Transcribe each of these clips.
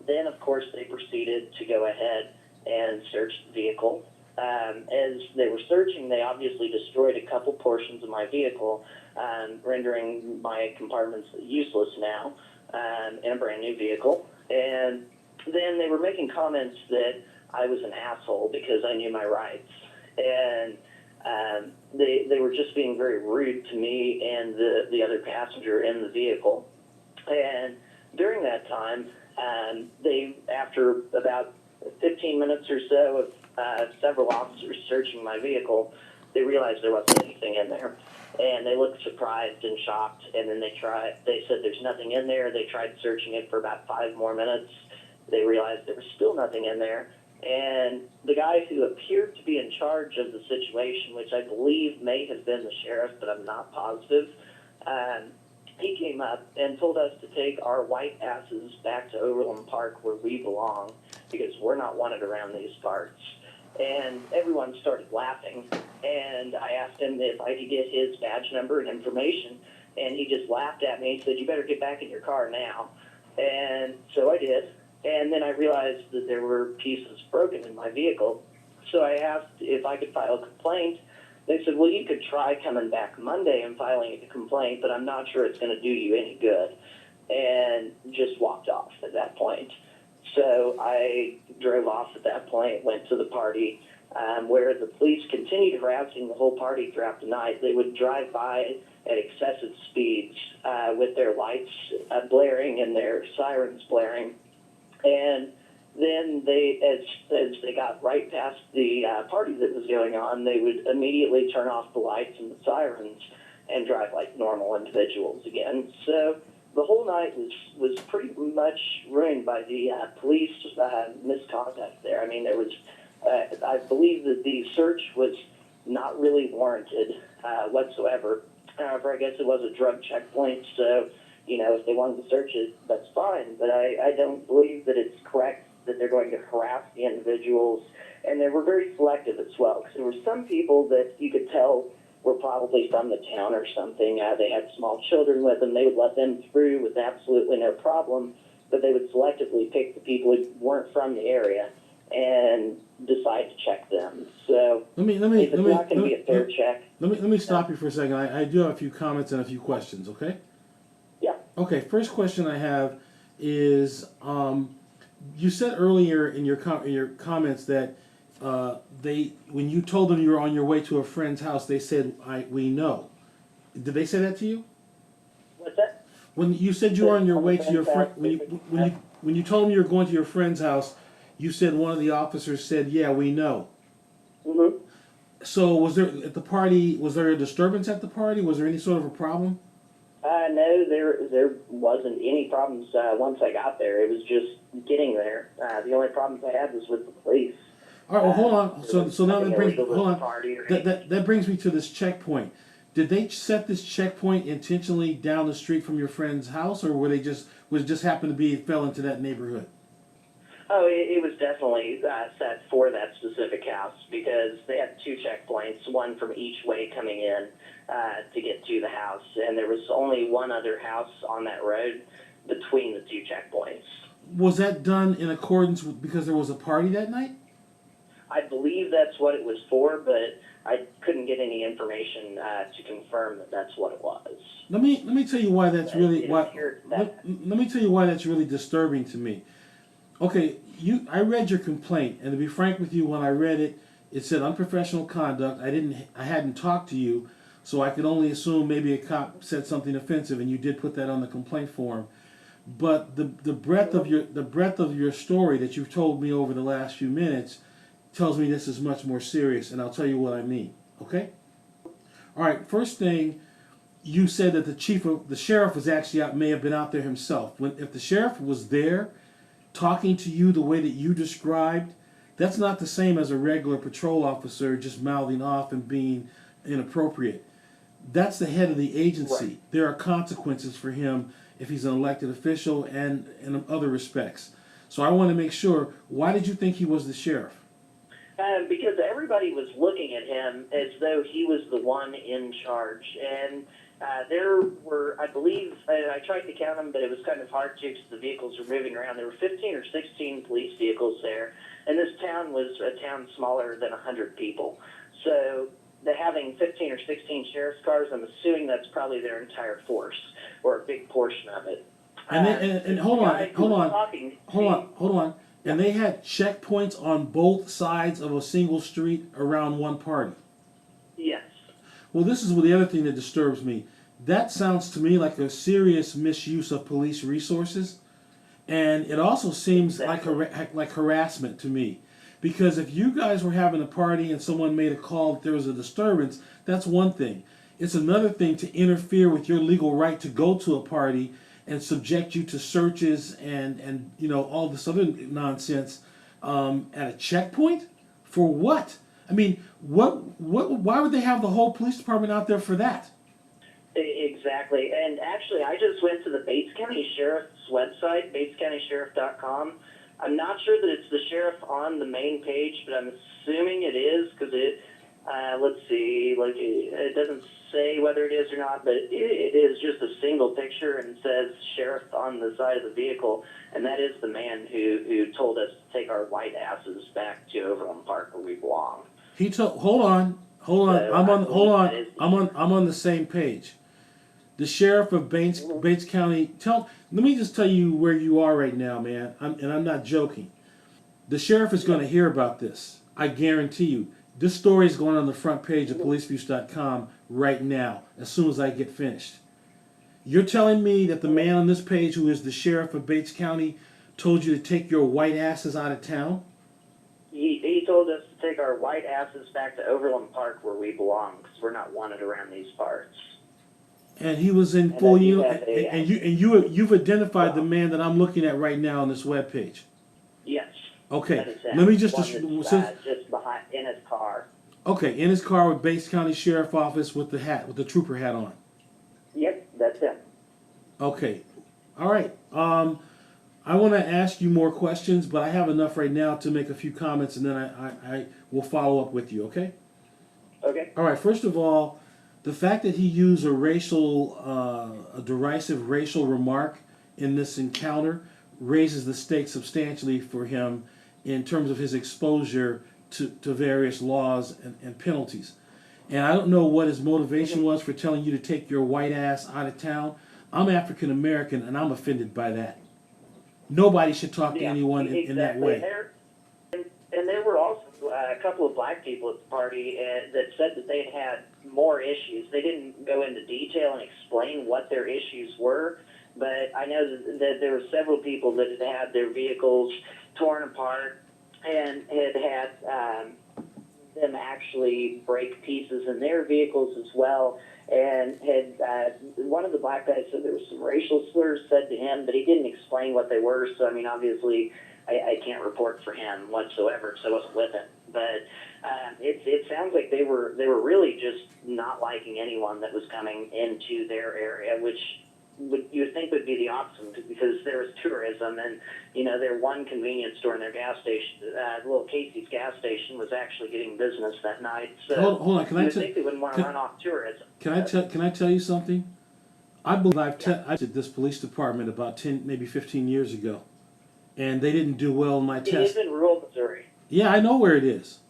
Then, of course, they proceeded to go ahead and search the vehicle. As they were searching, they obviously destroyed a couple portions of my vehicle, rendering my compartments useless now in a brand new vehicle. And then they were making comments that I was an asshole because I knew my rights. And they were just being very rude to me and the other passenger in the vehicle. And during that time, after about 15 minutes or so of several officers searching my vehicle, they realized there wasn't anything in there. And they looked surprised and shocked, and then they said there's nothing in there. They tried searching it for about 5 more minutes. They realized there was still nothing in there. And the guy who appeared to be in charge of the situation, which I believe may have been the sheriff, but I'm not positive, he came up and told us to take our white asses back to Overland Park where we belong because we're not wanted around these parts. And everyone started laughing, and I asked him if I could get his badge number and information, and he just laughed at me and said, "You better get back in your car now." And so I did, and then I realized that there were pieces broken in my vehicle. So I asked if I could file a complaint. They said, "Well, you could try coming back Monday and filing a complaint, but I'm not sure it's going to do you any good," and just walked off at that point. So I drove off at that point, went to the party, where the police continued harassing the whole party throughout the night. They would drive by at excessive speeds with their lights blaring and their sirens blaring. And then as they got right past the party that was going on, they would immediately turn off the lights and the sirens and drive like normal individuals again. So the whole night was pretty much ruined by the police misconduct there. I mean, there was, I believe that the search was not really warranted whatsoever. However, I guess it was a drug checkpoint, so, if they wanted to search it, that's fine. But I don't believe that it's correct that they're going to harass the individuals. And they were very selective as well, because there were some people that you could tell were probably from the town or something. They had small children with them. They would let them through with absolutely no problem, but they would selectively pick the people who weren't from the area and decide to check them. So if it's not going to be a fair check. Let me stop you for a second. I do have a few comments and a few questions, okay? Yeah. Okay, first question I have is, you said earlier in your comments that when you told them you were on your way to a friend's house, they said, "We know." Did they say that to you? What's that? When you said you were on your way to your friend, when you told them you were going to your friend's house, you said one of the officers said, "Yeah, we know." Mm-hmm. So was there a disturbance at the party? Was there any sort of a problem? No, there wasn't any problems once I got there. It was just getting there. The only problems I had was with the police. All right, well, hold on. So now that brings me to this checkpoint. Did they set this checkpoint intentionally down the street from your friend's house, or was it just happened to be it fell into that neighborhood? Oh, it was definitely set for that specific house because they had 2 checkpoints, one from each way coming in to get to the house, and there was only one other house on that road between the 2 checkpoints. Was that done in accordance with because there was a party that night? I believe that's what it was for, but I couldn't get any information to confirm that that's what it was. Let me tell you why that's really let me tell you why that's really disturbing to me. Okay, I read your complaint, and to be frank with you, when I read it, it said unprofessional conduct. I hadn't talked to you, so I could only assume maybe a cop said something offensive, and you did put that on the complaint form. But the breadth of your story that you've told me over the last few minutes tells me this is much more serious, and I'll tell you what I mean. Okay? All right. First thing, you said that the sheriff was actually may have been out there himself. If the sheriff was there, talking to you the way that you described, that's not the same as a regular patrol officer just mouthing off and being inappropriate. That's the head of the agency. Right. There are consequences for him if he's an elected official and in other respects. So I want to make sure, why did you think he was the sheriff? Because everybody was looking at him as though he was the one in charge. And there were, I believe, I tried to count them, but it was kind of hard to because the vehicles were moving around. There were 15 or 16 police vehicles there. And this town was a town smaller than 100 people. So having 15 or 16 sheriff's cars, I'm assuming that's probably their entire force, or a big portion of it. And hold on. And they had checkpoints on both sides of a single street around one party. Yes. Well, this is the other thing that disturbs me. That sounds to me like a serious misuse of police resources, and it also seems like harassment to me. Because if you guys were having a party and someone made a call that there was a disturbance, that's one thing. It's another thing to interfere with your legal right to go to a party and subject you to searches and all this other nonsense at a checkpoint? For what? I mean, why would they have the whole police department out there for that? Exactly. And actually, I just went to the Bates County Sheriff's website, batescountysheriff.com. I'm not sure that it's the sheriff on the main page, but I'm assuming it is because let's see, it doesn't say whether it is or not, but it is just a single picture and says sheriff on the side of the vehicle, and that is the man who told us to take our white asses back to Overland Park where we belong. Hold on. I'm on the same page. The sheriff of Bates County. Let me just tell you where you are right now, man. I'm not joking. The sheriff is going to hear about this. I guarantee you. This story is going on the front page of policeviews.com right now, as soon as I get finished. You're telling me that the man on this page, who is the sheriff of Bates County, told you to take your white asses out of town? He told us to take our white asses back to Overland Park where we belong because we're not wanted around these parts. And he was in full uniform. And you've identified the man that I'm looking at right now on this webpage. Yes. Okay. Let me just behind in his car. Okay, in his car with Bates County Sheriff Office with the trooper hat on. Yep, that's him. Okay. All right. I want to ask you more questions, but I have enough right now to make a few comments, and then I will follow up with you. Okay. Okay. All right. First of all, the fact that he used a derisive racial remark in this encounter raises the stakes substantially for him in terms of his exposure to various laws and penalties. And I don't know what his motivation was for telling you to take your white ass out of town. I'm African American, and I'm offended by that. Nobody should talk to anyone in that way. And there were also a couple of black people at the party that said that they had more issues. They didn't go into detail and explain what their issues were, but I know that there were several people that had their vehicles torn apart and had them actually break pieces in their vehicles as well. And had one of the black guys said there was some racial slurs said to him, but he didn't explain what they were. So, I mean, obviously, I can't report for him whatsoever, so I wasn't with him. But it sounds like they were really just not liking anyone that was coming into their area, which you would think would be the opposite because there was tourism, and their one convenience store and their gas station, little Casey's gas station, was actually getting business that night. So hold on, I think they wouldn't want to run off tourism. Can I tell you something? I believe I did this police department about 10, maybe 15 years ago, and they didn't do well in my test. It is in rural Missouri. Yeah, I know where it is.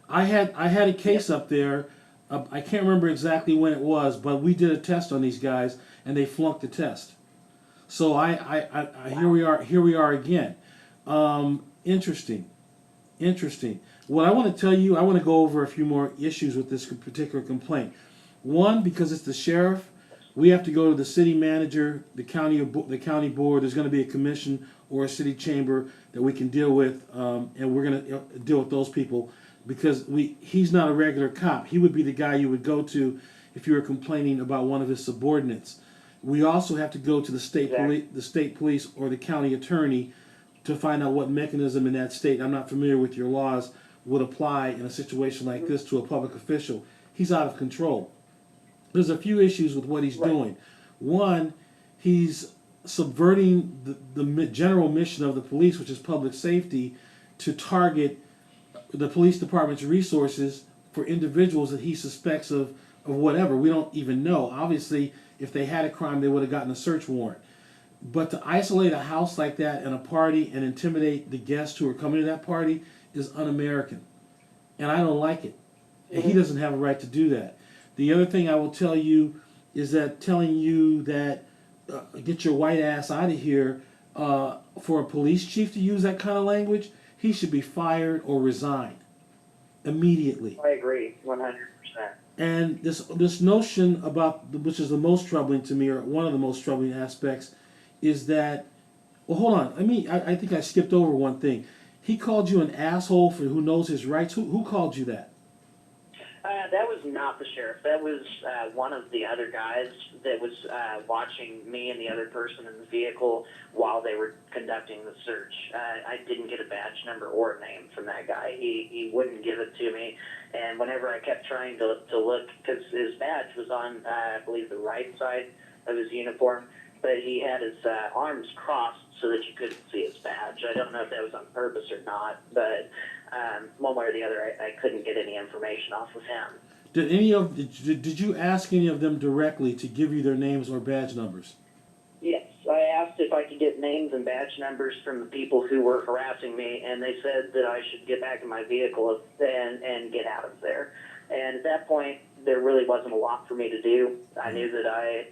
I had a case up there. I can't remember exactly when it was, but we did a test on these guys, and they flunked the test. So wow. Here we are again. Interesting. What I want to tell you, I want to go over a few more issues with this particular complaint. One, because it's the sheriff, we have to go to the city manager, the county board. There's going to be a commission or a city chamber that we can deal with, and we're going to deal with those people because he's not a regular cop. He would be the guy you would go to if you were complaining about one of his subordinates. We also have to go to the state police or the county attorney to find out what mechanism in that state, I'm not familiar with your laws, would apply in a situation like this to a public official. He's out of control. There's a few issues with what he's doing. One, he's subverting the general mission of the police, which is public safety, to target the police department's resources for individuals that he suspects of whatever. We don't even know. Obviously, if they had a crime, they would have gotten a search warrant. But to isolate a house like that and a party and intimidate the guests who are coming to that party is un-American. And I don't like it. And he doesn't have a right to do that. The other thing I will tell you is that telling you that get your white ass out of here for a police chief to use that kind of language, he should be fired or resign immediately. I agree, 100%. And this notion about, which is the most troubling to me, or one of the most troubling aspects, is that, well, hold on. I think I skipped over one thing. He called you an asshole for who knows his rights. Who called you that? That was not the sheriff. That was one of the other guys that was watching me and the other person in the vehicle while they were conducting the search. I didn't get a badge number or a name from that guy. He wouldn't give it to me. And whenever I kept trying to look, because his badge was on, I believe, the right side of his uniform, but he had his arms crossed so that you couldn't see his badge. I don't know if that was on purpose or not, but one way or the other, I couldn't get any information off of him. Did you ask any of them directly to give you their names or badge numbers? Yes, I asked if I could get names and badge numbers from the people who were harassing me, and they said that I should get back in my vehicle and get out of there. And at that point, there really wasn't a lot for me to do. I knew that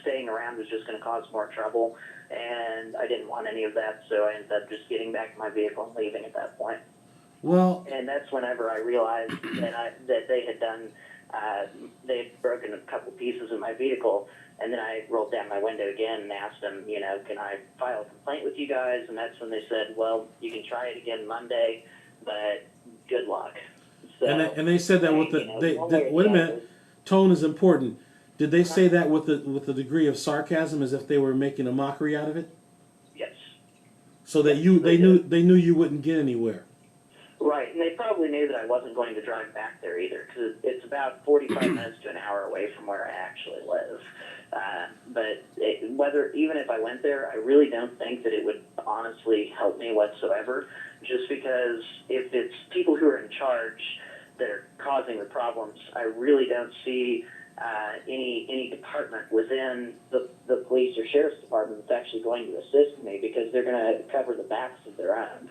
staying around was just going to cause more trouble, and I didn't want any of that, so I ended up just getting back in my vehicle and leaving at that point. Well, and that's whenever I realized that they had done, they had broken a couple pieces of my vehicle, and then I rolled down my window again and asked them, can I file a complaint with you guys? And that's when they said, well, you can try it again Monday, but good luck. So, and they said that with wait a minute, tone is important. Did they say that with the degree of sarcasm, as if they were making a mockery out of it? Yes. So that they knew you wouldn't get anywhere. Right, and they probably knew that I wasn't going to drive back there either, because it's about 45 minutes to an hour away from where I actually live. But even if I went there, I really don't think that it would honestly help me whatsoever, just because if it's people who are in charge that are causing the problems, I really don't see any department within the police or sheriff's department that's actually going to assist me, because they're going to cover the backs of their own.